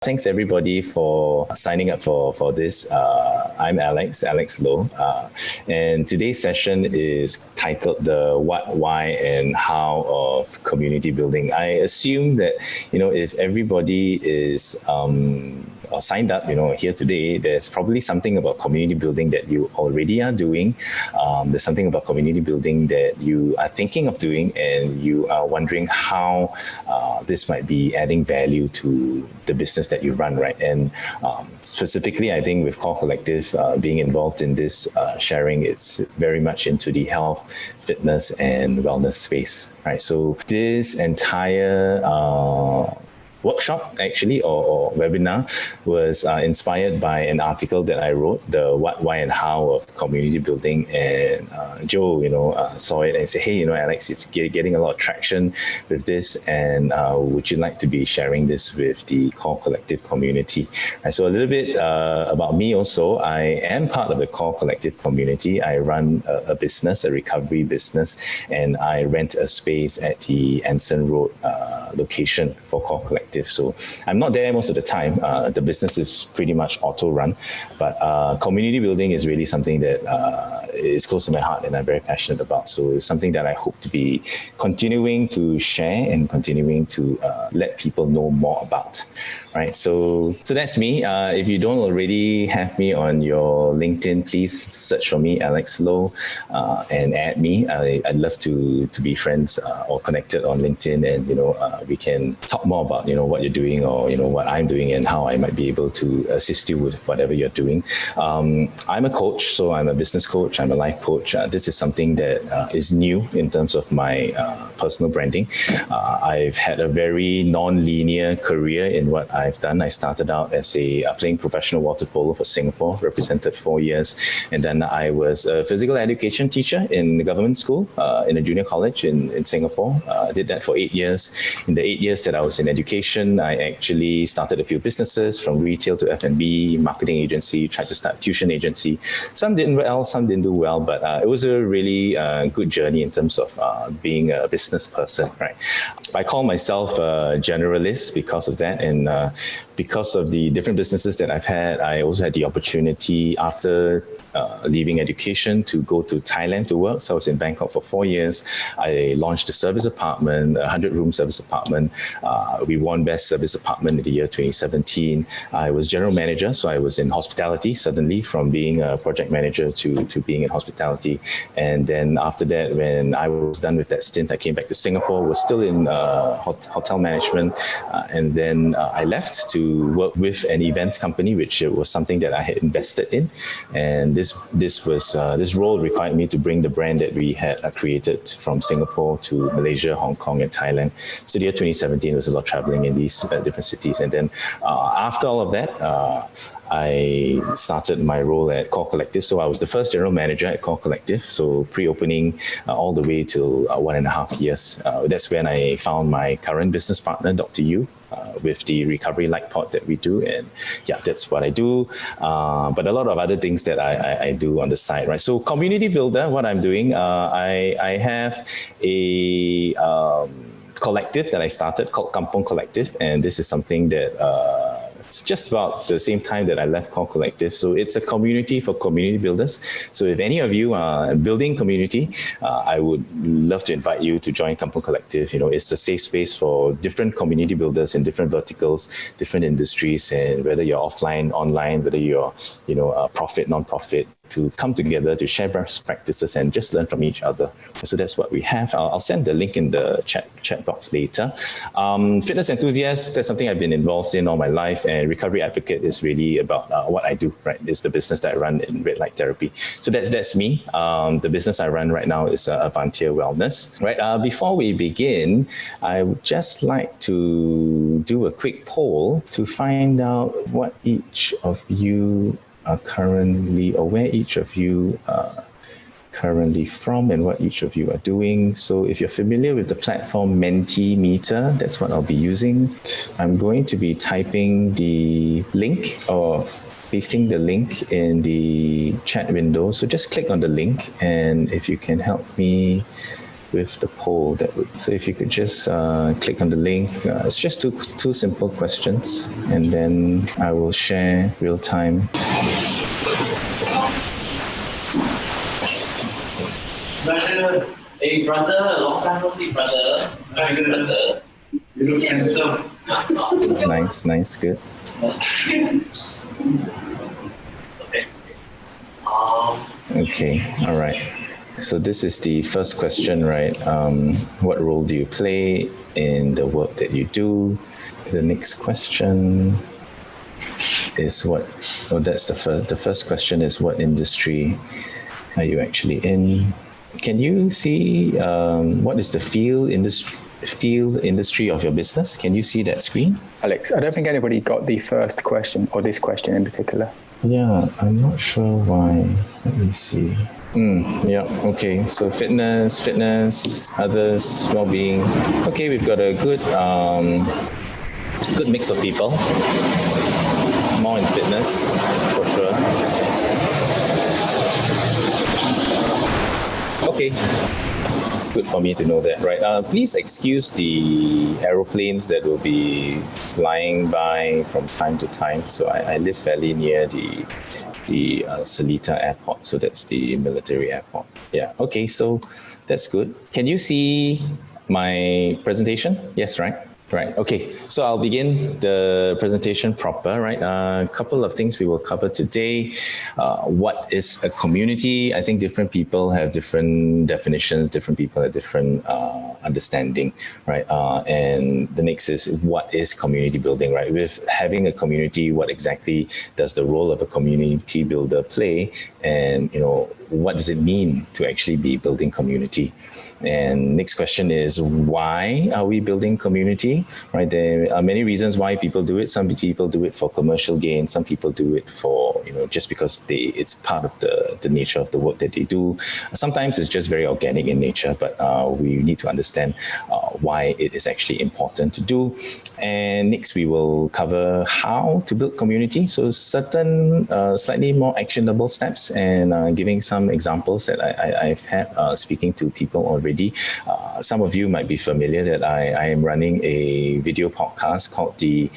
Thanks everybody for signing up for this. I'm Alex Low, and today's session is titled the what, why, and how of community building. I assume that, if everybody is signed up, here today, there's probably something about community building that you already are doing. There's something about community building that you are thinking of doing, and you are wondering how this might be adding value to the business that you run, right? And specifically, I think with Core Collective being involved in this sharing, it's very much into the health, fitness, and wellness space, right? So this entire workshop actually or webinar was inspired by an article that I wrote, the what, why, and how of community building. And Joe, saw it and said, hey, Alex, you're getting a lot of traction with this, and would you like to be sharing this with the Core Collective community? Right, so a little bit about me also. I am part of the Core Collective community. I run a business, a recovery business, and I rent a space at the Anson Road location for Core Collective. So I'm not there most of the time. The business is pretty much auto-run, but community building is really something that is close to my heart and I'm very passionate about. So it's something that I hope to be continuing to share and continuing to let people know more about. Right, so that's me. If you don't already have me on your LinkedIn, please search for me, Alex Low, and add me. I'd love to be friends or connected on LinkedIn, and we can talk more about what you're doing, or what I'm doing and how I might be able to assist you with whatever you're doing. I'm a coach, so I'm a business coach. I'm a life coach. This is something that is new in terms of my personal branding. I've had a very non-linear career in what I've done. I started out as playing professional water polo for Singapore, represented 4 years, and then I was a physical education teacher in the government school, in a junior college in Singapore. I did that for 8 years. In the 8 years that I was in education, I actually started a few businesses, from retail to F&B, marketing agency, tried to start tuition agency. Some didn't well, some didn't do well, but it was a really good journey in terms of being a business person, right? I call myself a generalist because of that, and because of the different businesses that I've had. I also had the opportunity after leaving education to go to Thailand to work. So I was in Bangkok for 4 years. I launched a service apartment, a 100-room service apartment. We won Best Service Apartment in the year 2017. I was general manager, so I was in hospitality suddenly, from being a project manager to being in hospitality. And then after that, when I was done with that stint, I came back to Singapore, was still in hotel management, and then I left to work with an events company, which was something that I had invested in. And this role required me to bring the brand that we had created from Singapore to Malaysia, Hong Kong, and Thailand. So the year 2017 was a lot of traveling in these different cities. And then after all of that, I started my role at Core Collective. So I was the first general manager at Core Collective. So pre-opening all the way till 1.5 years. That's when I found my current business partner, Dr. Yu, with the recovery light pod that we do. And yeah, that's what I do. But a lot of other things that I do on the side, right? So community builder, what I'm doing, I have a collective that I started called Kampong Collective. And this is something that it's just about the same time that I left Core Collective. So it's a community for community builders. So if any of you are building community, I would love to invite you to join Kampong Collective. It's a safe space for different community builders in different verticals, different industries, and whether you're offline, online, whether you're, profit, non-profit, to come together to share best practices and just learn from each other. So that's what we have. I'll send the link in the chat box later. Fitness enthusiast, that's something I've been involved in all my life, and recovery advocate is really about what I do, right? It's the business that I run in red light therapy. So that's me. The business I run right now is Avantia Wellness. Right. Before we begin, I would just like to do a quick poll to find out what each of you are currently, or where each of you are currently from and what each of you are doing. So if you're familiar with the platform Mentimeter, that's what I'll be using. I'm going to be typing the link or pasting the link in the chat window. So just click on the link, and if you can help me with the poll. So if you could just click on the link. It's just two simple questions, and then I will share real time. Brother, hey brother, long time no see, brother. Hi, brother. You look handsome. Nice, good. Okay, all right. So this is the first question, right? What role do you play in the work that you do? The next question is that's the first question is what industry are you actually in? Can you see what is the field industry of your business? Can you see that screen? Alex, I don't think anybody got the first question, or this question in particular. Yeah, I'm not sure why. Let me see. Yeah, okay. So fitness, others, well-being. Okay, we've got a good mix of people. More in fitness, for sure. Okay. Good for me to know that, right? Please excuse the aeroplanes that will be flying by from time to time. So I live fairly near the Seletar airport. So that's the military airport. Yeah, okay, so that's good. Can you see my presentation? Yes, right? Right, okay, so I'll begin the presentation proper, right? A couple of things we will cover today. What is a community? I think different people have different definitions, different people have different understanding, right? And the next is what is community building, right? With having a community, what exactly does the role of a community builder play? And, what does it mean to actually be building community? And next question is, why are we building community? Right? There are many reasons why people do it. Some people do it for commercial gain. Some people do it for, just because it's part of the nature of the work that they do. Sometimes it's just very organic in nature, but we need to understand why it is actually important to do. And next, we will cover how to build community. So certain slightly more actionable steps, and giving some examples that I've had speaking to people already. Some of you might be familiar that I am running a video podcast called the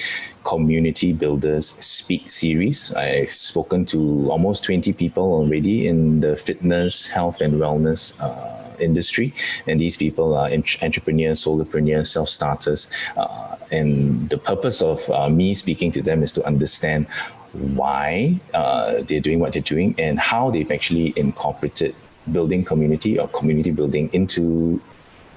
Community Builders Speak series. I've spoken to almost 20 people already in the fitness, health and wellness industry, and these people are entrepreneurs, solopreneurs, self-starters, and the purpose of me speaking to them is to understand why they're doing what they're doing and how they've actually incorporated building community or community building into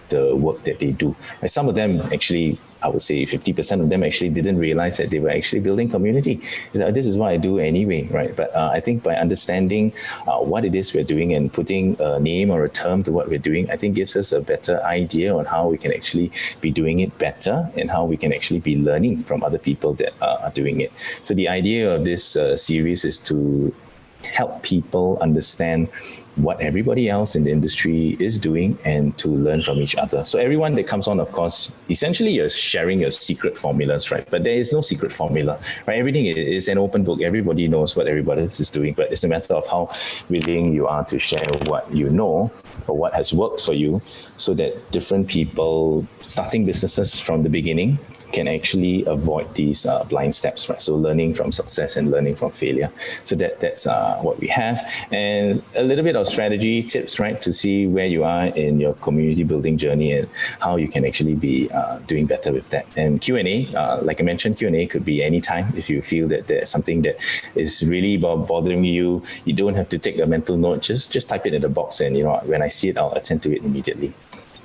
the work that they do. And some of them actually, I would say 50% of them actually didn't realize that they were actually building community. This is what I do anyway, right? But I think by understanding what it is we're doing and putting a name or a term to what we're doing, I think gives us a better idea on how we can actually be doing it better and how we can actually be learning from other people that are doing it. So the idea of this series is to help people understand what everybody else in the industry is doing and to learn from each other. So everyone that comes on, of course, essentially you're sharing your secret formulas, right? But there is no secret formula, right? Everything is an open book. Everybody knows what everybody else is doing, but it's a matter of how willing you are to share what you know or what has worked for you, so that different people starting businesses from the beginning can actually avoid these blind steps, right? So learning from success and learning from failure. So that's what we have. And a little bit of strategy tips, right? To see where you are in your community building journey and how you can actually be doing better with that. And Q&A, like I mentioned, Q&A could be anytime. If you feel that there's something that is really bothering you, you don't have to take a mental note. Just type it in the box, and when I see it, I'll attend to it immediately.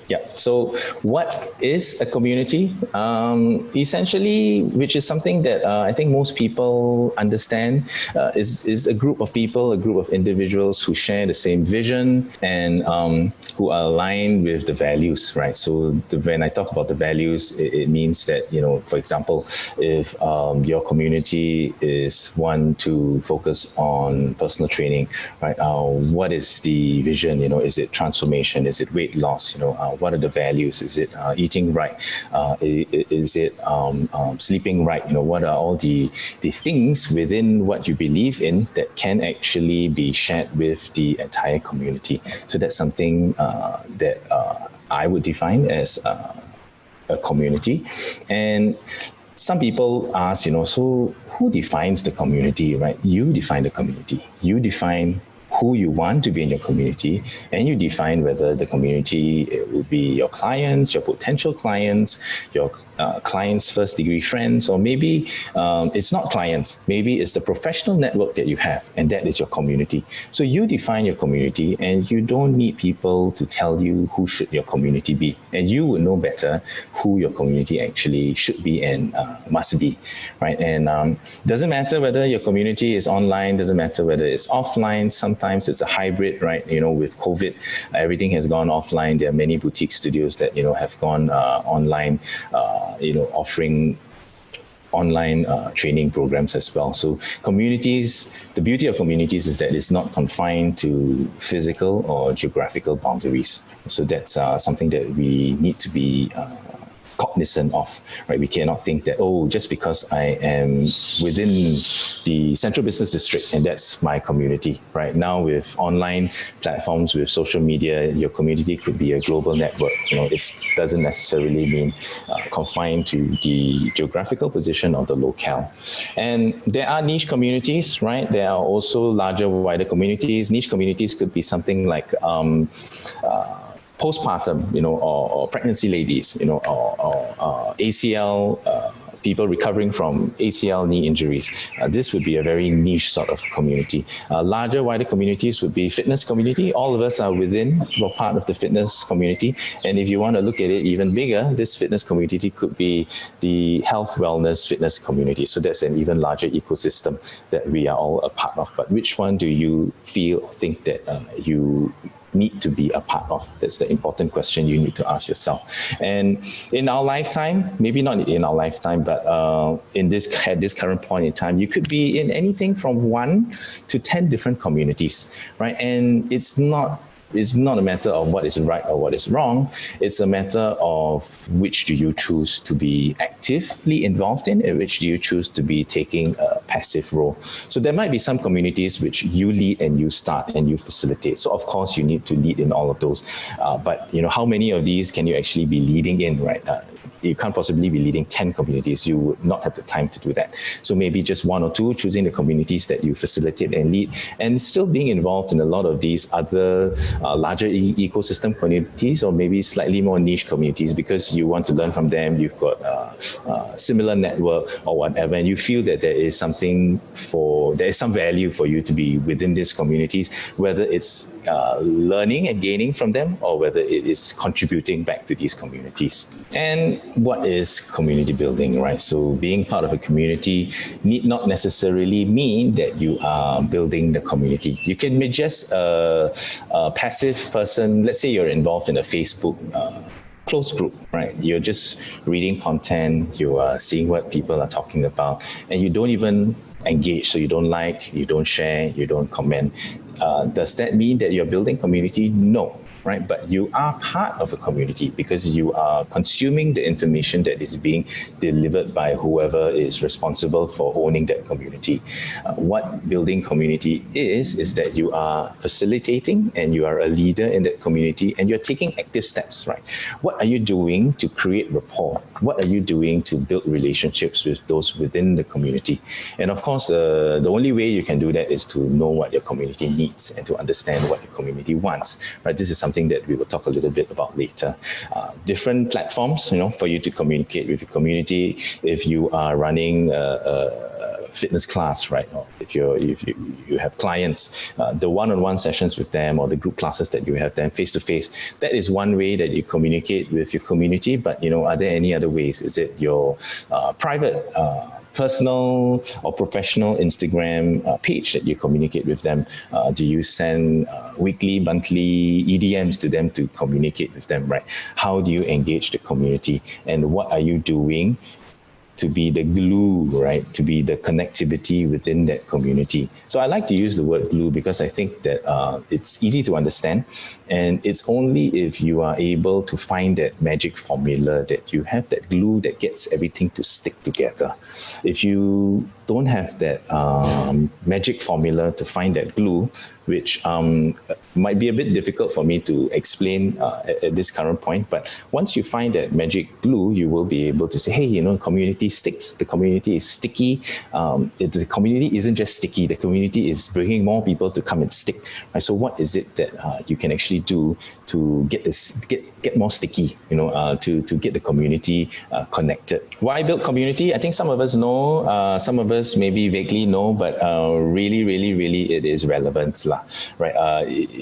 Yeah. So what is a community? Essentially, which is something that I think most people understand, is a group of people, a group of individuals who share the same vision and who are aligned with the values, right? So when I talk about the values, it means that, for example, if your community is one to focus on personal training, right? What is the vision? Is it transformation? Is it weight loss? What are the values? Is it eating right? Is it sleeping right? What are all the things within what you believe in that can actually be shared with the entire community? So that's something that I would define as a community. And some people ask, so who defines the community, right? You define the community. You define who you want to be in your community, and you define whether the community will be your clients, your potential clients, your clients' first-degree friends, or maybe it's not clients. Maybe it's the professional network that you have, and that is your community. So you define your community, and you don't need people to tell you who should your community be. And you would know better who your community actually should be and must be, right? And doesn't matter whether your community is online, doesn't matter whether it's offline. Sometimes it's a hybrid, right? With COVID, everything has gone offline. There are many boutique studios that, have gone online, offering online training programs as well. So communities, the beauty of communities is that it's not confined to physical or geographical boundaries. So that's something that we need to be cognizant of, right? We cannot think that, just because I am within the central business district and that's my community, right? Now with online platforms, with social media, your community could be a global network. It doesn't necessarily mean confined to the geographical position of the locale. And there are niche communities, right? There are also larger, wider communities. Niche communities could be something like postpartum, or pregnancy ladies, or ACL, people recovering from ACL knee injuries. This would be a very niche sort of community. Larger, wider communities would be fitness community. All of us are within or part of the fitness community. And if you want to look at it even bigger, this fitness community could be the health, wellness, fitness community. So that's an even larger ecosystem that we are all a part of. But which one do you think that you need to be a part of? That's the important question you need to ask yourself. And in our lifetime, maybe not in our lifetime, but at this current point in time, you could be in anything from 1 to 10 different communities, right? And it's not a matter of what is right or what is wrong. It's a matter of which do you choose to be actively involved in and which do you choose to be taking a passive role. So there might be some communities which you lead and you start and you facilitate. So of course you need to lead in all of those. But how many of these can you actually be leading in, right? You can't possibly be leading 10 communities. You would not have the time to do that. So maybe just 1 or 2, choosing the communities that you facilitate and lead, and still being involved in a lot of these other larger ecosystem communities, or maybe slightly more niche communities because you want to learn from them. You've got a similar network or whatever, and you feel that there is some value for you to be within these communities, whether it's learning and gaining from them or whether it is contributing back to these communities. And what is community building, right? So being part of a community need not necessarily mean that you are building the community. You can be just a passive person. Let's say you're involved in a Facebook close group, right? You're just reading content, you are seeing what people are talking about, and you don't even engage. So you don't like, you don't share, you don't comment. Does that mean that you're building community? No. Right, but you are part of a community because you are consuming the information that is being delivered by whoever is responsible for owning that community. What building community is that you are facilitating and you are a leader in that community and you're taking active steps, right? What are you doing to create rapport? What are you doing to build relationships with those within the community? And of course, the only way you can do that is to know what your community needs and to understand what your community wants, right? This is something that we will talk a little bit about later. Different platforms, for you to communicate with your community. If you are running a fitness class, right? Or if you have clients, the one-on-one sessions with them or the group classes that you have them face-to-face, that is one way that you communicate with your community. But, are there any other ways? Is it your private personal or professional Instagram page that you communicate with them? Do you send weekly, monthly EDMs to them to communicate with them, right? How do you engage the community? And what are you doing to be the glue, right? To be the connectivity within that community. So I like to use the word glue because I think that it's easy to understand, and it's only if you are able to find that magic formula that you have that glue that gets everything to stick together. If you don't have that magic formula to find that glue, which might be a bit difficult for me to explain at this current point, but once you find that magic glue, you will be able to say, hey, community sticks, the community is sticky. The community isn't just sticky, the community is bringing more people to come and stick. Right? So what is it that you can actually do to get more sticky, to get the community connected? Why build community? I think some of us know, some of us maybe vaguely know, but really it is relevance, right?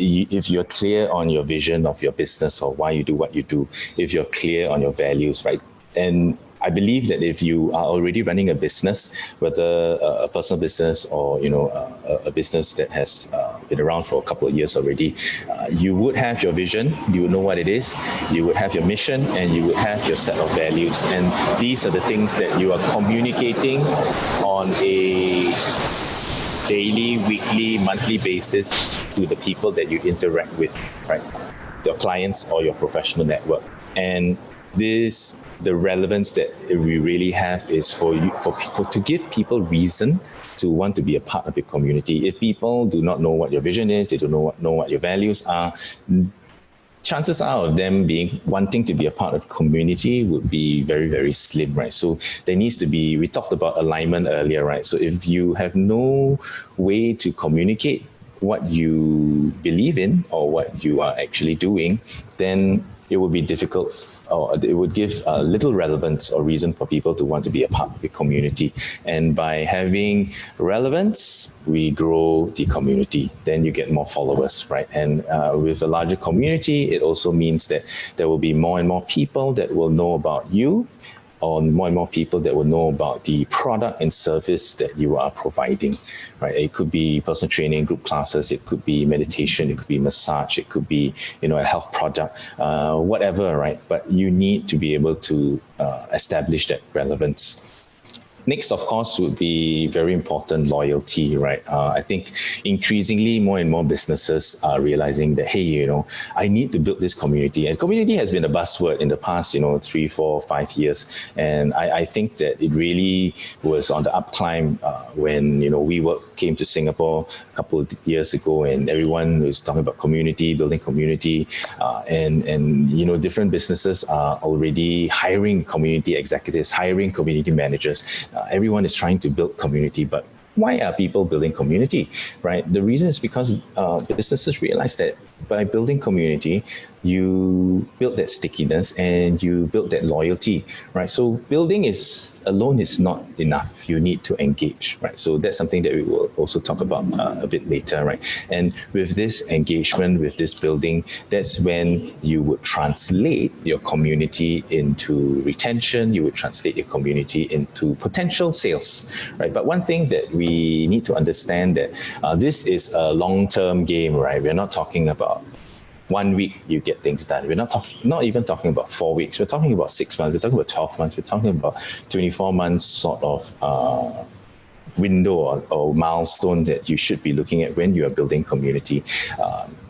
If you're clear on your vision of your business or why you do what you do, if you're clear on your values, right? And I believe that if you are already running a business, whether a personal business or a business that has been around for a couple of years already, you would have your vision, you would know what it is, you would have your mission, and you would have your set of values. And these are the things that you are communicating on a daily, weekly, monthly basis to the people that you interact with, right? Your clients or your professional network. And the relevance that we really have is for people to give people reason to want to be a part of your community. If people do not know what your vision is, they do not know what your values are, chances are of them wanting to be a part of the community would be very, very slim, right? So there needs to be, we talked about alignment earlier, right? So if you have no way to communicate what you believe in or what you are actually doing, then it would be difficult, or it would give little relevance or reason for people to want to be a part of the community. And by having relevance, we grow the community. Then you get more followers, right? And with a larger community, it also means that there will be more and more people that will know about you, or more and more people that will know about the product and service that you are providing, right? It could be personal training, group classes, it could be meditation, it could be massage, it could be, a health product, whatever, right? But you need to be able to establish that relevance. Next, of course, would be very important, loyalty, right? I think increasingly more and more businesses are realizing that, hey, I need to build this community. And community has been a buzzword in the past, 3, 4, 5 years. And I think that it really was on the up climb when, WeWork came to Singapore a couple of years ago, and everyone was talking about community, building community. And different businesses are already hiring community executives, hiring community managers. Everyone is trying to build community, but why are people building community, right? The reason is because businesses realize that by building community, you build that stickiness and you build that loyalty, right? So building alone is not enough. You need to engage, right? So that's something that we will also talk about a bit later, right? And with this engagement, with this building, that's when you would translate your community into retention, you would translate your community into potential sales, right? But one thing that we need to understand that this is a long-term game, right? We're not talking about 1 week you get things done. We're not even talking about 4 weeks. We're talking about 6 months. We're talking about 12 months. We're talking about 24 months sort of window or milestone that you should be looking at when you are building community.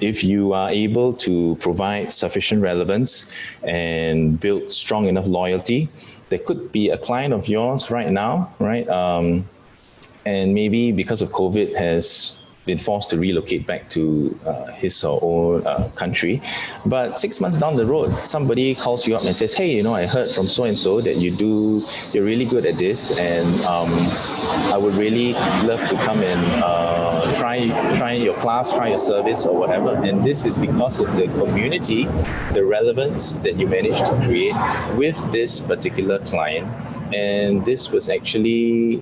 If you are able to provide sufficient relevance and build strong enough loyalty, there could be a client of yours right now, right? And maybe because of COVID has been forced to relocate back to his or own country. But 6 months down the road, somebody calls you up and says, hey, I heard from so-and-so that you're really good at this, and I would really love to come and try your class, try your service or whatever. And this is because of the community, the relevance that you managed to create with this particular client. And this was actually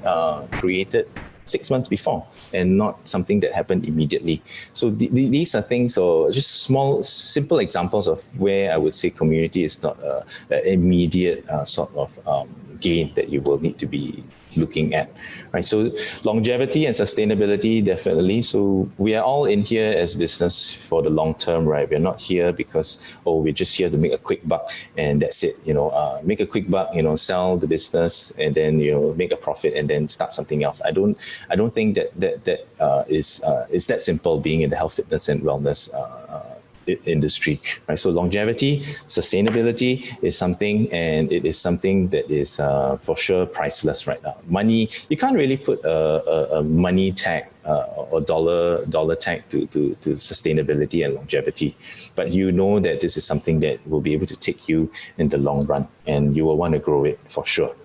created 6 months before, and not something that happened immediately. So these are things, or just small, simple examples of where I would say community is not an immediate sort of gain that you will need to be looking at, right? So longevity and sustainability, definitely. So we are all in here as business for the long term, right? We're not here because, we're just here to make a quick buck and that's it, make a quick buck, sell the business and then, make a profit and then start something else. I don't think that is that simple being in the health, fitness and wellness industry, right? So longevity, sustainability is something, and it is something that is for sure priceless right now. Money, you can't really put a money tag or dollar tag to sustainability and longevity, but that this is something that will be able to take you in the long run, and you will want to grow it for sure,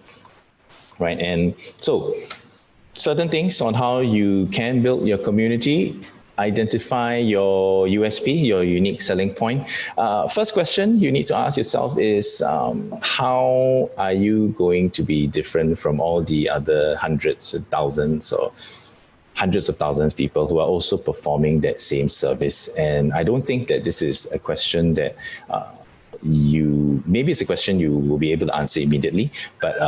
right? And so certain things on how you can build your community. Identify your USP, your unique selling point. First question you need to ask yourself is, how are you going to be different from all the other hundreds of thousands or hundreds of thousands of people who are also performing that same service? And I don't think that this is a question that maybe it's a question you will be able to answer immediately, but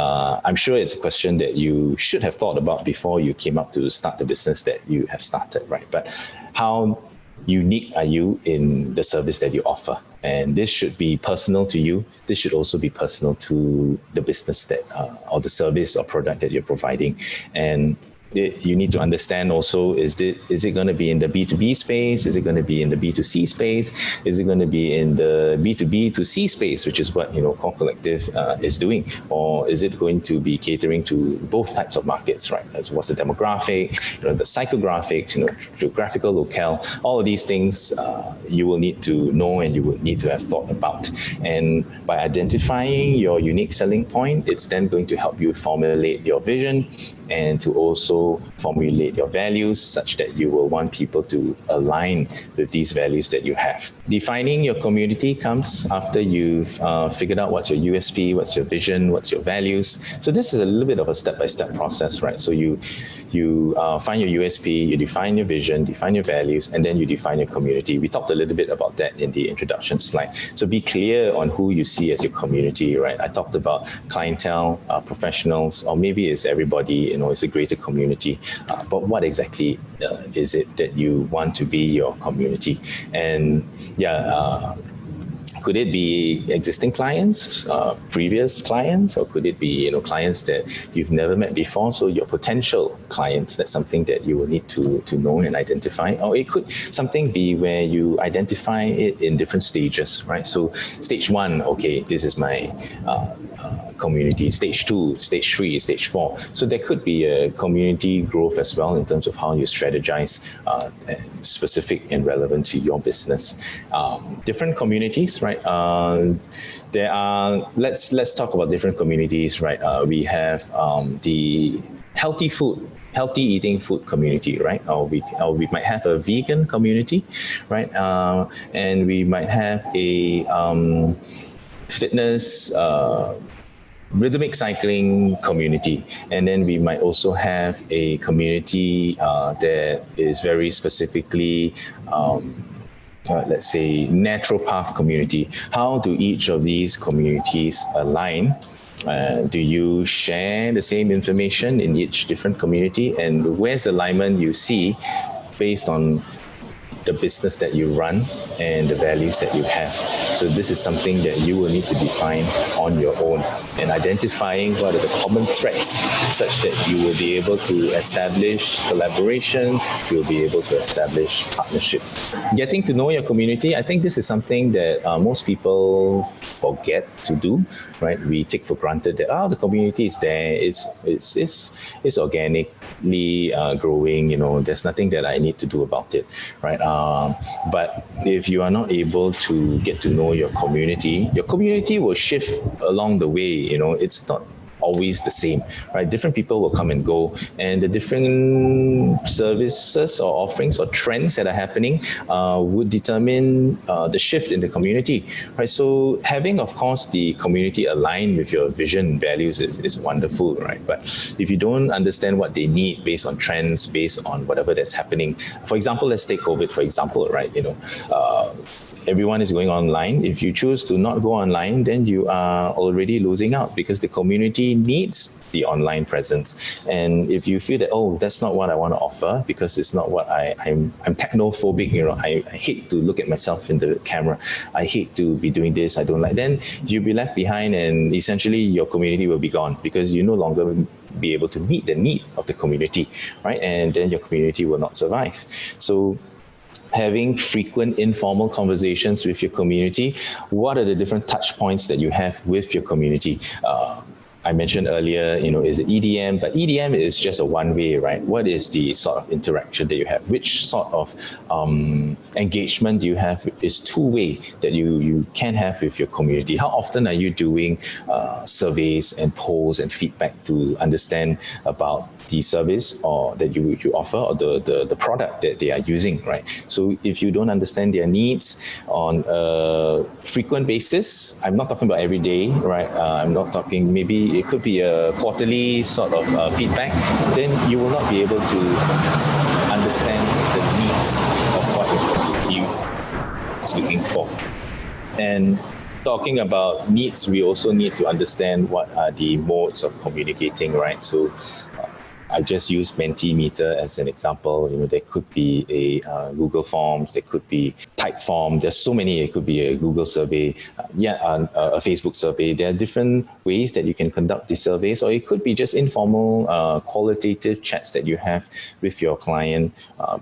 I'm sure it's a question that you should have thought about before you came up to start the business that you have started, right? But how unique are you in the service that you offer? And this should be personal to you. This should also be personal to the business that or the service or product that you're providing. And you need to understand also, is it going to be in the B2B space? Is it going to be in the B2C space? Is it going to be in the B2B to C space, which is what Core Collective is doing? Or is it going to be catering to both types of markets, right? What's the demographic, the psychographics, geographical locale, all of these things you will need to know and you will need to have thought about. And by identifying your unique selling point, it's then going to help you formulate your vision and to also formulate your values such that you will want people to align with these values that you have. Defining your community comes after you've figured out what's your USP, what's your vision, what's your values. So this is a little bit of a step-by-step process, right? So you find your USP, you define your vision, define your values, and then you define your community. We talked a little bit about that in the introduction slide. So be clear on who you see as your community, right? I talked about clientele, professionals, or maybe it's everybody, it's a greater community. But what exactly is it that you want to be your community? And could it be existing clients, previous clients, or could it be clients that you've never met before? So your potential clients, that's something that you will need to know and identify. Or it could something be where you identify it in different stages, right? So stage 1, okay, this is my community. Stage 2, stage 3, stage 4. So there could be a community growth as well in terms of how you strategize, specific and relevant to your business. Different communities, right? There are. Let's talk about different communities, right? We have the healthy eating food community, right? Or we might have a vegan community, right? And we might have a fitness, rhythmic cycling community. And then we might also have a community that is very specifically, let's say, naturopath community. How do each of these communities align? Do you share the same information in each different community? And where's the alignment you see based on the business that you run and the values that you have? So this is something that you will need to define on your own, and identifying what are the common threads such that you will be able to establish collaboration, you'll be able to establish partnerships. Getting to know your community, I think this is something that most people forget to do, right? We take for granted that, the community is there, it's organically growing, there's nothing that I need to do about it, right? But if you are not able to get to know your community will shift along the way. It's not always the same, right? Different people will come and go, and the different services or offerings or trends that are happening would determine the shift in the community, right? So having, of course, the community aligned with your vision and values is wonderful, right? But if you don't understand what they need based on trends, based on whatever that's happening, for example, let's take COVID, for example, right? everyone is going online. If you choose to not go online, then you are already losing out, because the community needs the online presence. And if you feel that, oh, that's not what I want to offer, because it's not what I'm technophobic, I hate to look at myself in the camera, I hate to be doing this, I don't like, then you'll be left behind, and essentially your community will be gone, because you no longer be able to meet the need of the community, right? And then your community will not survive. So having frequent informal conversations with your community, what are the different touch points that you have with your community? I mentioned earlier, is it EDM? But EDM is just a one-way, right? What is the sort of interaction that you have? Which sort of engagement do you have is two-way that you can have with your community? How often are you doing surveys and polls and feedback to understand about the service or that you offer, or the product that they are using, right? So if you don't understand their needs on a frequent basis, I'm not talking about every day, right? I'm not talking, maybe it could be a quarterly sort of feedback, then you will not be able to understand the needs of what your community is looking for. And talking about needs, we also need to understand what are the modes of communicating, right? So I just use Mentimeter as an example. There could be a Google Forms, there could be Typeform. There's so many. It could be a Google survey, a Facebook survey. There are different ways that you can conduct these surveys, or it could be just informal, qualitative chats that you have with your client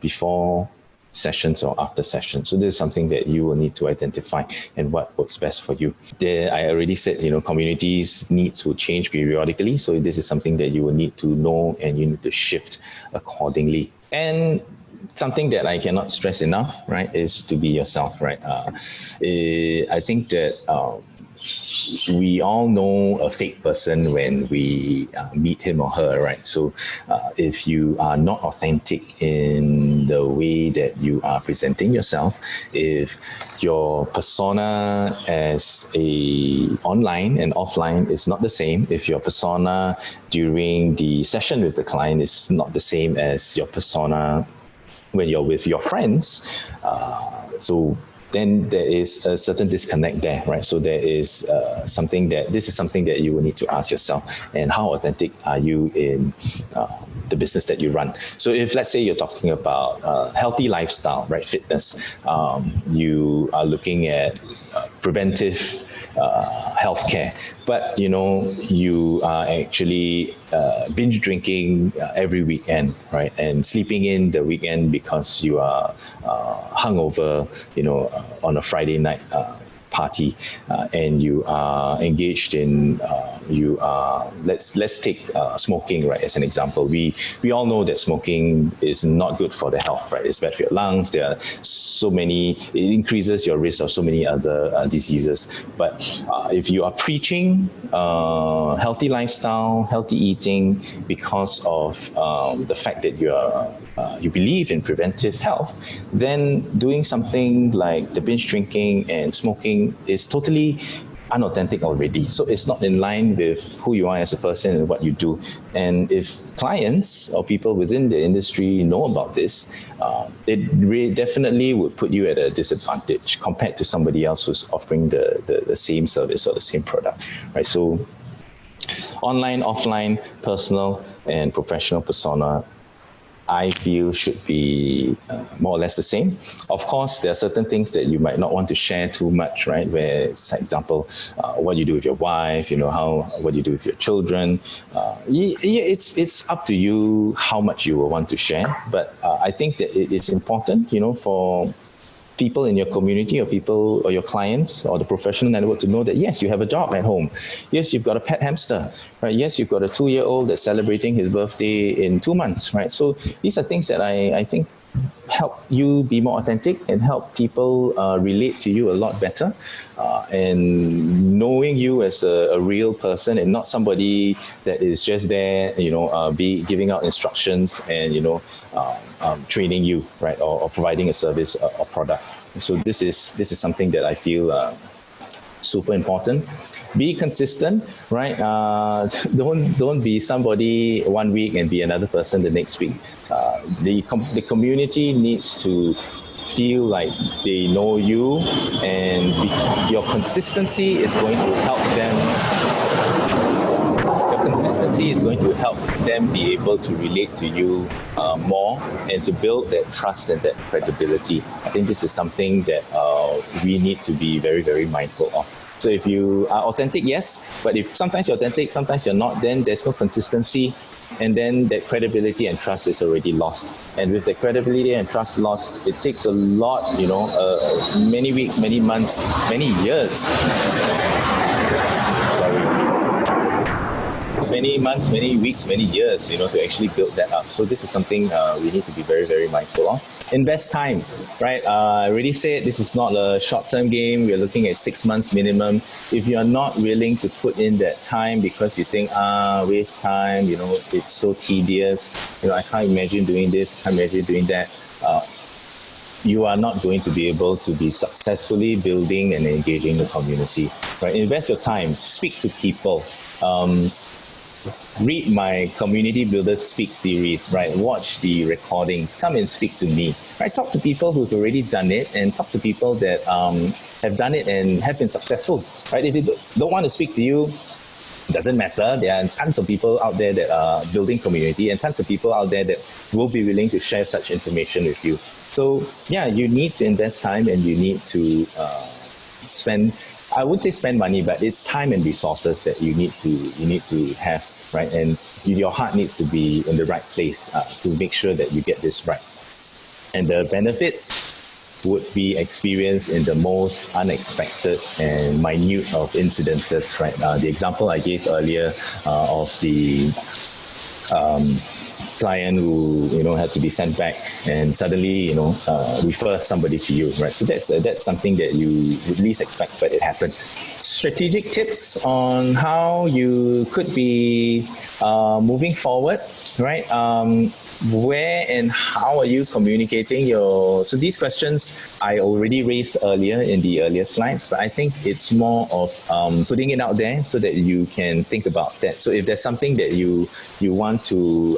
before sessions or after sessions. So this is something that you will need to identify and what works best for you. I already said, communities' needs will change periodically. So this is something that you will need to know, and you need to shift accordingly. And something that I cannot stress enough, right, is to be yourself, right? I think that we all know a fake person when we meet him or her, right? So if you are not authentic in the way that you are presenting yourself, if your persona as a online and offline is not the same, if your persona during the session with the client is not the same as your persona when you're with your friends, then there is a certain disconnect there, right? So there is this is something that you will need to ask yourself, and how authentic are you in the business that you run? So if, let's say, you're talking about healthy lifestyle, right, fitness, you are looking at preventive healthcare, but you are actually binge drinking every weekend, right, and sleeping in the weekend because you are hungover, on a Friday night party, and you are engaged in let's take smoking, right, as an example. We all know that smoking is not good for the health, right? It's bad for your lungs. There are it increases your risk of so many other diseases. But if you are preaching healthy lifestyle, healthy eating because of the fact that you believe in preventive health, then doing something like the binge drinking and smoking is totally unauthentic already. So it's not in line with who you are as a person and what you do. And if clients or people within the industry know about this, it definitely would put you at a disadvantage compared to somebody else who's offering the same service or the same product, right? So online, offline, personal and professional persona, I feel should be more or less the same. Of course, there are certain things that you might not want to share too much, right? Where, for example, what you do with your wife, what you do with your children. It's up to you how much you will want to share. But I think that it's important, for people in your community or people or your clients or the professional network to know that, yes, you have a job at home. Yes, you've got a pet hamster, right? Yes, you've got a 2-year-old that's celebrating his birthday in 2 months, right? So these are things that I think help you be more authentic and help people relate to you a lot better, and knowing you as a real person and not somebody that is just there, be giving out instructions and training you, right, or providing a service or product. So this is something that I feel super important. Be consistent, right? Don't be somebody one week and be another person the next week. The community needs to feel like they know you, and your consistency is going to help them. Your consistency is going to help them be able to relate to you more, and to build that trust and that credibility. I think this is something that we need to be very, very mindful of. So if you are authentic, yes, but if sometimes you're authentic, sometimes you're not, then there's no consistency, and then that credibility and trust is already lost. And with the credibility and trust lost, it takes a lot, many weeks, many months, many years. Many months, many weeks, many years, to actually build that up. So this is something we need to be very, very mindful of. Invest time, right? I already said this is not a short-term game. We're looking at 6 months minimum. If you're not willing to put in that time because you think, waste time, it's so tedious, I can't imagine doing this, can't imagine doing that, you are not going to be able to be successfully building and engaging the community, right? Invest your time, speak to people. Read my Community Builders Speak series, right? Watch the recordings, come and speak to me, right? Talk to people who've already done it, and talk to people that have done it and have been successful, right? If they don't want to speak to you, it doesn't matter. There are tons of people out there that are building community, and tons of people out there that will be willing to share such information with you. So yeah, you need to invest time, and you need to spend, I would say spend money, but it's time and resources that you need to have, right? And your heart needs to be in the right place to make sure that you get this right. And the benefits would be experienced in the most unexpected and minute of incidences, right? The example I gave earlier of the client who had to be sent back and suddenly refer somebody to you, right? So that's something that you would least expect, but it happened. Strategic tips on how you could be moving forward, right? Where and how are you communicating so these questions I already raised earlier in the earlier slides, but I think it's more of putting it out there so that you can think about that. So if there's something that you want to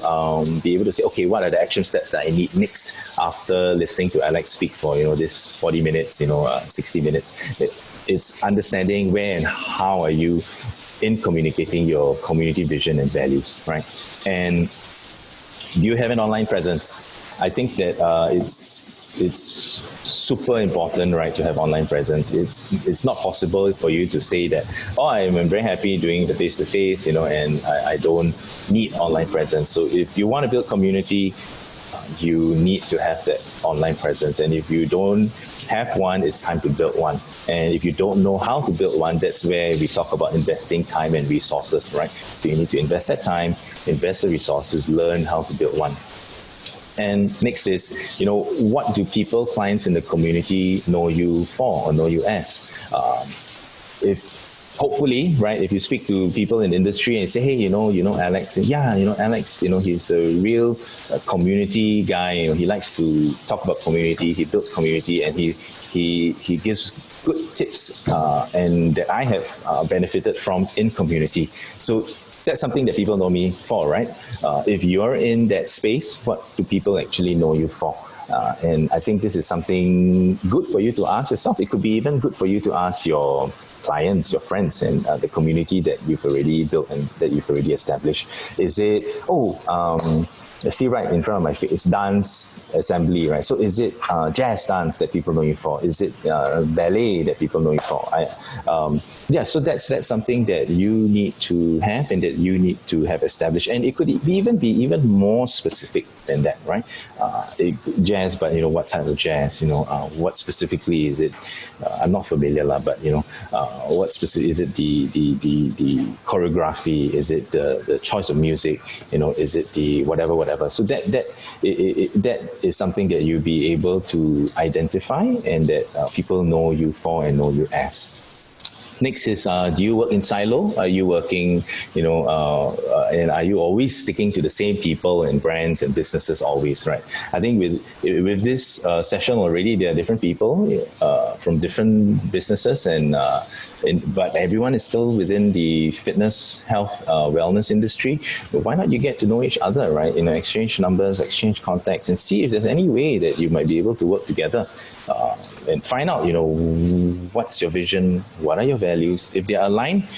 be able to say, okay, what are the action steps that I need next after listening to Alex speak for this 40 minutes, 60 minutes. It's understanding where and how are you in communicating your community vision and values, right? And do you have an online presence? I think that it's super important, right, to have online presence. It's not possible for you to say that, I'm very happy doing the face-to-face, and I don't need online presence. So if you want to build community, you need to have that online presence. And if you don't have one, it's time to build one. And if you don't know how to build one, that's where we talk about investing time and resources, right? So you need to invest that time, invest the resources, learn how to build one. And next is, what do clients in the community know you for or know you as? Hopefully, right, if you speak to people in the industry and say, hey, Alex, Alex, he's a real community guy. He likes to talk about community, he builds community, and he gives good tips and that I have benefited from in community. So that's something that people know me for, right? If you're in that space, what do people actually know you for? And I think this is something good for you to ask yourself. It could be even good for you to ask your clients, your friends, and the community that you've already built and that you've already established. Is it, I see right in front of my face, it's dance assembly, right? So is it jazz dance that people know you for? Is it ballet that people know you for? So that's something that you need to have and that you need to have established. And it could be even more specific than that, right? Jazz, but what type of jazz? What specifically is it? I'm not familiar, but what specific is it? The choreography? Is it the choice of music? Is it the whatever? So that is something that you'll be able to identify and that people know you for and know you as. Next is, do you work in silo? Are you working, and are you always sticking to the same people and brands and businesses always, right? I think with this session already, there are different people from different businesses, but everyone is still within the fitness, health, wellness industry. Why not you get to know each other, right? Exchange numbers, exchange contacts, and see if there's any way that you might be able to work together, and find out, what's your vision, what are your values. If they are aligned,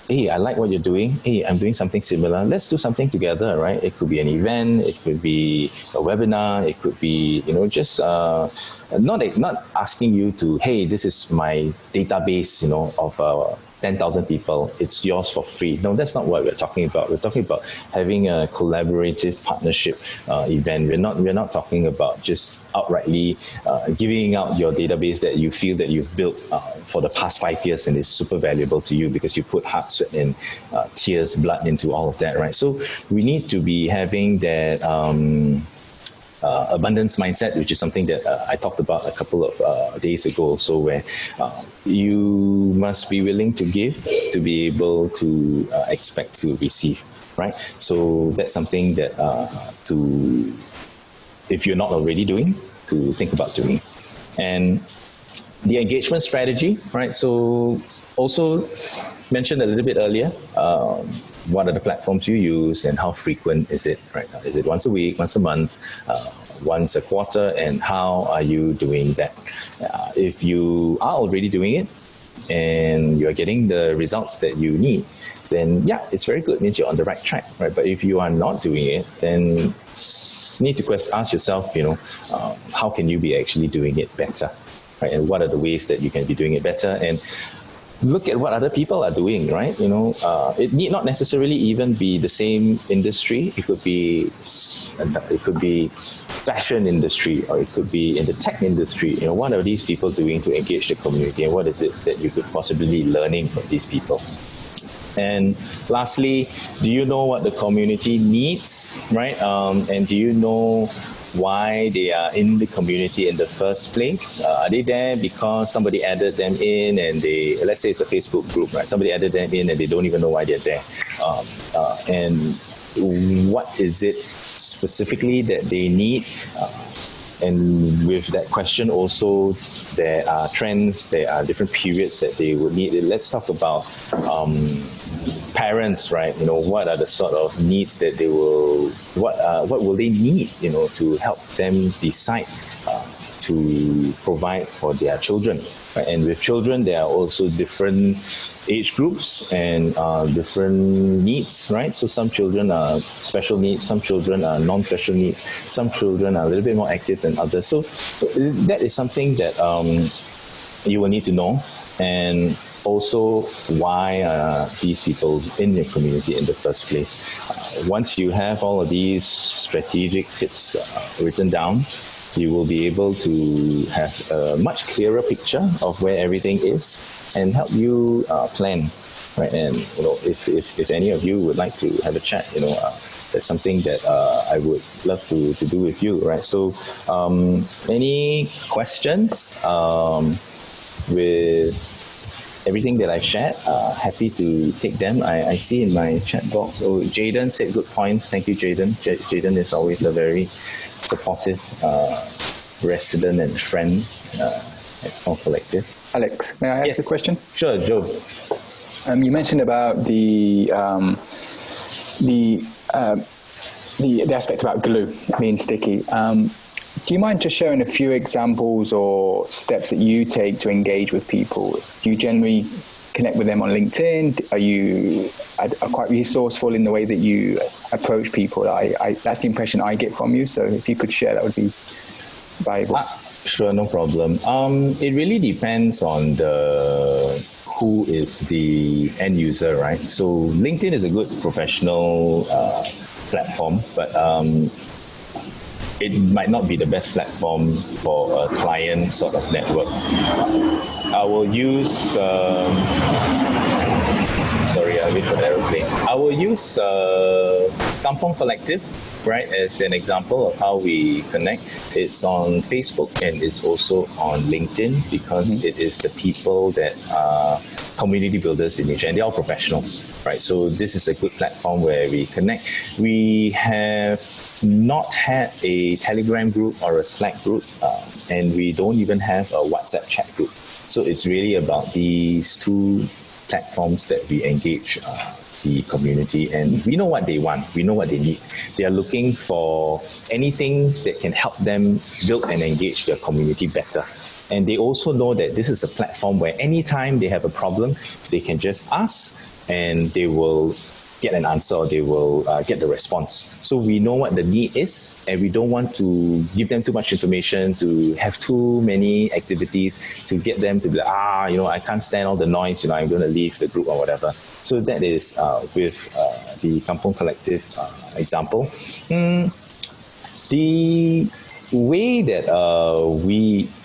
hey, I like what you're doing. Hey, I'm doing something similar. Let's do something together, right? It could be an event. It could be a webinar. It could be, just not asking you to, hey, this is my database, of 10,000 people. It's yours for free. No, that's not what we're talking about. We're talking about having a collaborative partnership event. We're not talking about just outrightly giving out your database that you feel that you've built for the past 5 years and is super valuable to you because you put heart, sweat, and tears, blood into all of that, right? So we need to be having that abundance mindset, which is something that I talked about a couple of days ago. So where you must be willing to give to be able to expect to receive, right? So that's something that if you're not already doing, to think about doing. And the engagement strategy, right? So also mentioned a little bit earlier, what are the platforms you use and how frequent is it, right? Is it once a week, once a month, once a quarter, and how are you doing that? If you are already doing it and you're getting the results that you need, then yeah, it's very good. It means you're on the right track, right? But if you are not doing it, then you need to ask yourself, how can you be actually doing it better, right? And what are the ways that you can be doing it better? And look at what other people are doing, right? It need not necessarily even be the same industry. It could be fashion industry, or it could be in the tech industry. What are these people doing to engage the community, and what is it that you could possibly be learning from these people? And lastly, do you know what the community needs, right? And do you know why they are in the community in the first place? Are they there because somebody added them in, and let's say it's a Facebook group, right? Somebody added them in and they don't even know why they're there. And what is it specifically that they need? And with that question also, there are trends, there are different periods that they would need. Let's talk about parents, right? What are the sort of needs that they will, what will they need, to help them decide to provide for their children, right? And with children, there are also different age groups and different needs, right? So some children are special needs, some children are non-special needs, some children are a little bit more active than others. So that is something that you will need to know. And also, why are these people in your community in the first place? Once you have all of these strategic tips written down, you will be able to have a much clearer picture of where everything is and help you plan, right? And if any of you would like to have a chat, that's something that I would love to do with you, right? So any questions with everything that I've shared? Happy to take them. I see in my chat box. Oh, Jaden said good points. Thank you, Jaden. Jaden is always a very supportive resident and friend at All Collective. Alex, may I ask a question? Sure, Joe. You mentioned about the aspect about glue being sticky. Do you mind just sharing a few examples or steps that you take to engage with people? Do you generally connect with them on LinkedIn? Are you quite resourceful in the way that you approach people? That's the impression I get from you. So if you could share, that would be valuable. Sure, no problem. It really depends on who is the end user, right? So LinkedIn is a good professional platform, but it might not be the best platform for a client sort of network. I will use, sorry, I wait for the aeroplane. I will use Kampong Collective, right, as an example of how we connect. It's on Facebook and it's also on LinkedIn because it is the people that are community builders in nature, and they're all professionals, right? So this is a good platform where we connect. We have not had a Telegram group or a Slack group, and we don't even have a WhatsApp chat group. So it's really about these two platforms that we engage the community, and we know what they want, we know what they need. They are looking for anything that can help them build and engage their community better. And they also know that this is a platform where anytime they have a problem, they can just ask and they will get an answer, or they will get the response. So we know what the need is, and we don't want to give them too much information, to have too many activities, to get them to be like, I can't stand all the noise, I'm going to leave the group or whatever. So that is with the Kampong Collective example. The way that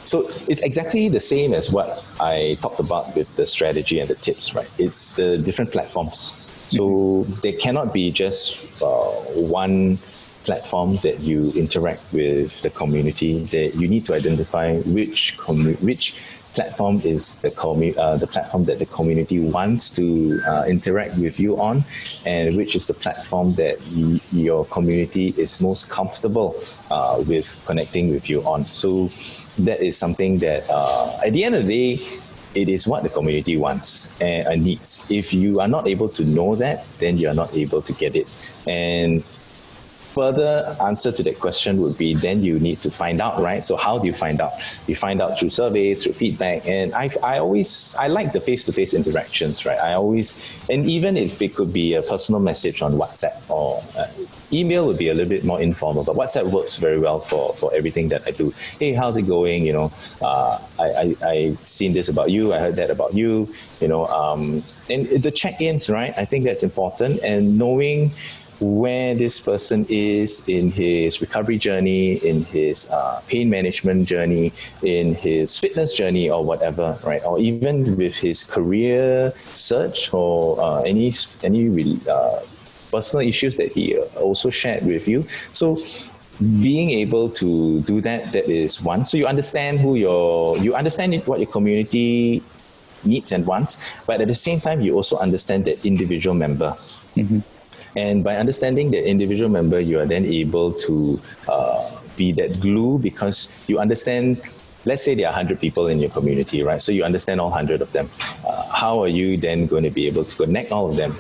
so it's exactly the same as what I talked about with the strategy and the tips, right? It's the different platforms. So there cannot be just one platform that you interact with the community. That you need to identify which platform is the platform that the community wants to interact with you on, and which is the platform that your community is most comfortable with connecting with you on. So that is something that at the end of the day, it is what the community wants and needs. If you are not able to know that, then you are not able to get it. And further answer to that question would be, then you need to find out, right? So how do you find out? You find out through surveys, through feedback, and I like the face-to-face interactions, right? And even if it could be a personal message on WhatsApp, or email would be a little bit more informal, but WhatsApp works very well for everything that I do. Hey, how's it going? I seen this about you, I heard that about you, and the check-ins, right? I think that's important, and knowing where this person is in his recovery journey, in his pain management journey, in his fitness journey, or whatever, right? Or even with his career search, or any personal issues that he also shared with you. So being able to do that is one. So you understand what your community needs and wants, but at the same time, you also understand that individual member. Mm-hmm. And by understanding the individual member, you are then able to be that glue, because you understand, let's say there are 100 people in your community, right? So you understand all 100 of them. How are you then going to be able to connect all of them?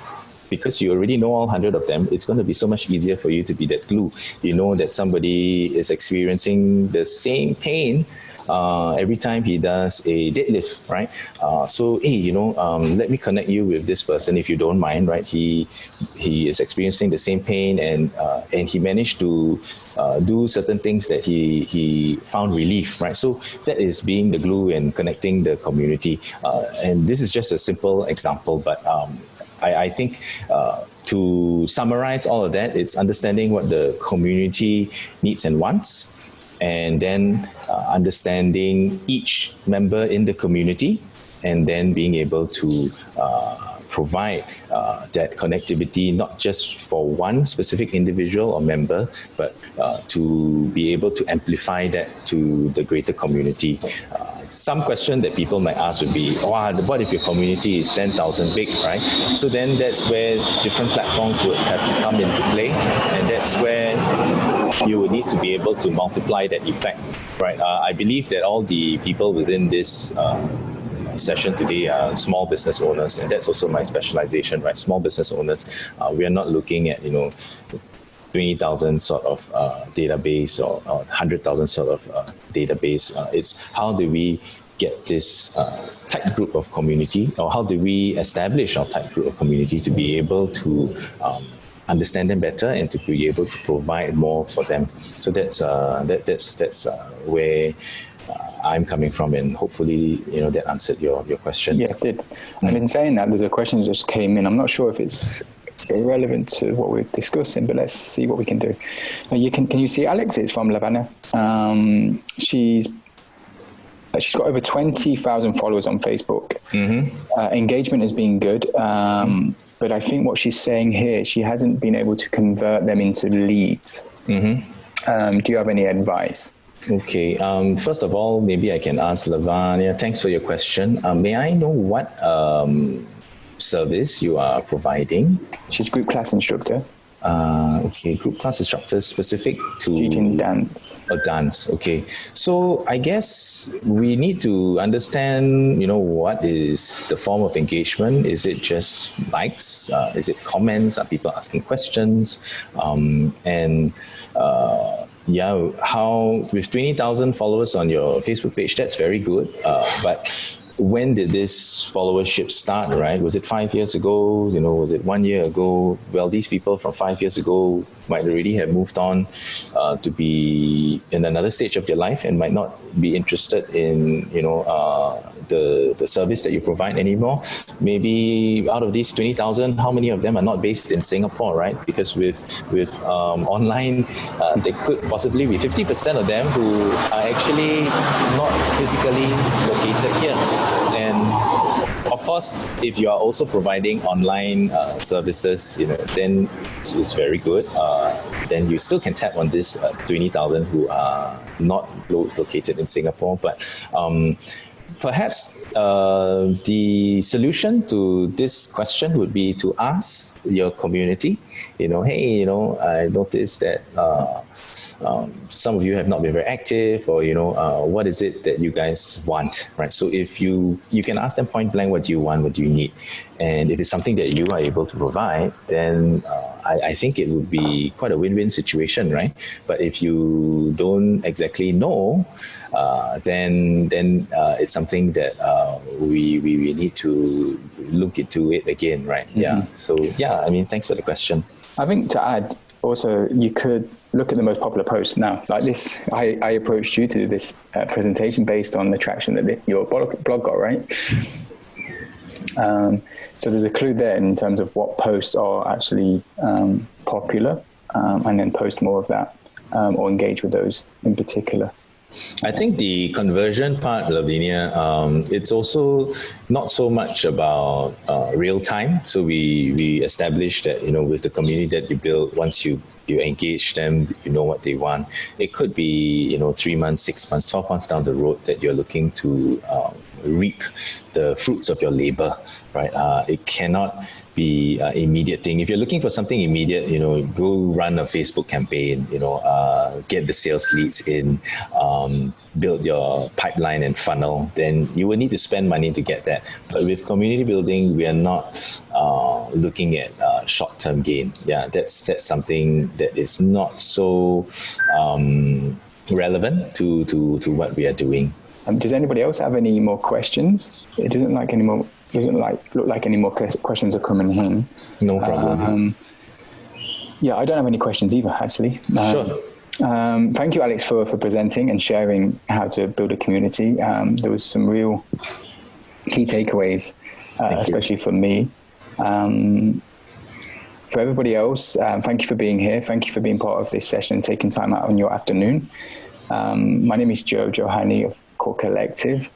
Because you already know all 100 of them, it's going to be so much easier for you to be that glue. You know that somebody is experiencing the same pain every time he does a deadlift, right? So, hey, let me connect you with this person if you don't mind, right? He is experiencing the same pain, and he managed to do certain things that he found relief, right? So that is being the glue and connecting the community. And this is just a simple example, but I think to summarize all of that, it's understanding what the community needs and wants, and then understanding each member in the community, and then being able to provide that connectivity, not just for one specific individual or member, but to be able to amplify that to the greater community. Some question that people might ask would be, what if your community is 10,000 big, right? So then that's where different platforms would have to come into play, and that's where you would need to be able to multiply that effect, right? I believe that all the people within this session today are small business owners, and that's also my specialization, right? Small business owners. We are not looking at 20,000 sort of database or 100,000 sort of database. It's how do we get this tight group of community, or how do we establish our tight group of community to be able to understand them better and to be able to provide more for them. So that's where I'm coming from, and hopefully that answered your question. Yeah, it did. And in saying that, there's a question that just came in. I'm not sure if it's relevant to what we're discussing, but let's see what we can do. Can you see Alex? It's from Lavana. She's got over 20,000 followers on Facebook. Mm-hmm. Engagement has been good. But I think what she's saying here, she hasn't been able to convert them into leads. Mm-hmm. Do you have any advice? Okay. First of all, maybe I can ask Lavanya. Thanks for your question. May I know what service you are providing? She's group class instructor. Okay, group class instructors specific to Teaching dance. Dance. Okay, so I guess we need to understand, what is the form of engagement? Is it just likes? Is it comments? Are people asking questions? Yeah, how with 20,000 followers on your Facebook page, that's very good. But when did this followership start, right? Was it 5 years ago? Was it 1 year ago? Well, these people from 5 years ago might already have moved on to be in another stage of their life and might not be interested in, the service that you provide anymore. Maybe out of these 20,000, how many of them are not based in Singapore, right? Because with online, there could possibly be 50% of them who are actually not physically located here. And of course, if you are also providing online services, then it's very good. Then you still can tap on this 20,000 who are not located in Singapore. But perhaps the solution to this question would be to ask your community, hey, I noticed that some of you have not been very active, or what is it that you guys want, right? So if you can ask them point blank, what do you want, what do you need? And if it's something that you are able to provide, then I think it would be quite a win-win situation, right? But if you don't exactly know, then it's something that we need to look into it again, right? Mm-hmm. Yeah. So thanks for the question. I think to add, also, you could look at the most popular posts now. Like this, I approached you to do this presentation based on the traction that your blog got, right? So there's a clue there in terms of what posts are actually popular, and then post more of that, or engage with those in particular. I think the conversion part, Lavinia, it's also not so much about real time. So we established that, with the community that you build, once you engage them, you know what they want. It could be, 3 months, 6 months, 12 months down the road that you're looking to reap the fruits of your labor, right? It cannot be an immediate thing. If you're looking for something immediate, go run a Facebook campaign, get the sales leads in, build your pipeline and funnel, then you will need to spend money to get that. But with community building, we are not looking at short-term gain. Yeah, that's something that is not so relevant to what we are doing. Does anybody else have any more questions? It doesn't look like any more questions are coming in. No problem. Yeah, I don't have any questions either, actually. Sure. Thank you, Alex, for presenting and sharing how to build a community. There was some real key takeaways, especially for me. For everybody else, thank you for being here. Thank you for being part of this session and taking time out on your afternoon. My name is Joe Johani of Core Collective.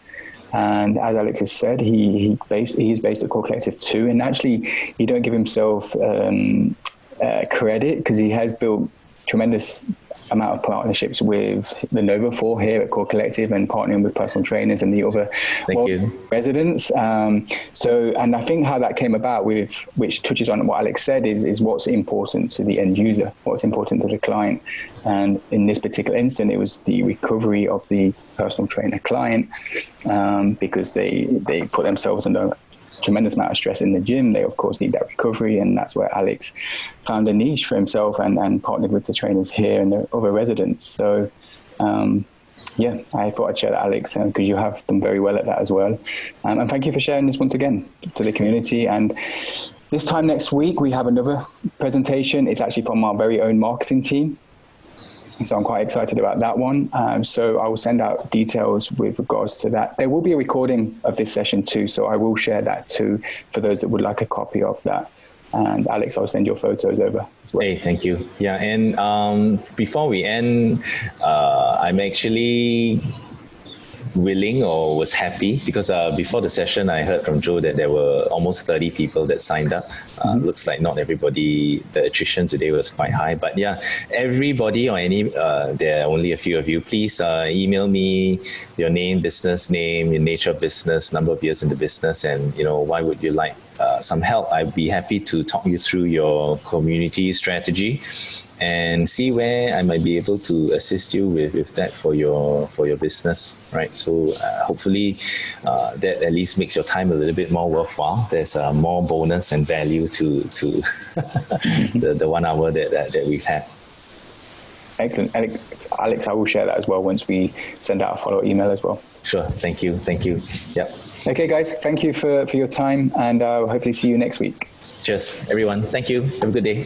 And as Alex has said, he is based at Core Collective too. And actually, he don't give himself credit, because he has built tremendous amount of partnerships with the Nova 4 here at Core Collective, and partnering with personal trainers and the other residents. And I think how that came about, which touches on what Alex said, is what's important to the end user, what's important to the client. And in this particular instance, it was the recovery of the personal trainer client, because they put themselves under tremendous amount of stress in the gym. They of course need that recovery, and that's where Alex found a niche for himself and partnered with the trainers here and the other residents. So I thought I'd share that, Alex, because you have done very well at that as well. And thank you for sharing this once again to the community. And this time next week we have another presentation. It's actually from our very own marketing team, so I'm quite excited about that one. So I will send out details with regards to that. There will be a recording of this session too, so I will share that too for those that would like a copy of that. And Alex, I'll send your photos over as well. Hey, thank you. Yeah, and before we end, I'm actually willing, or was happy, because before the session I heard from Joe that there were almost 30 people that signed up. Looks like not everybody, the attrition today was quite high, but yeah, everybody, or there are only a few of you, please email me your name, business name, your nature of business, number of years in the business, and why would you like some help, I'd be happy to talk you through your community strategy and see where I might be able to assist you with that for your business, right? So hopefully that at least makes your time a little bit more worthwhile. There's more bonus and value to the 1 hour that we've had. Excellent. Alex, I will share that as well once we send out a follow-up email as well. Sure. Thank you. Yep. Okay, guys. Thank you for your time, and I'll hopefully see you next week. Cheers, everyone. Thank you. Have a good day.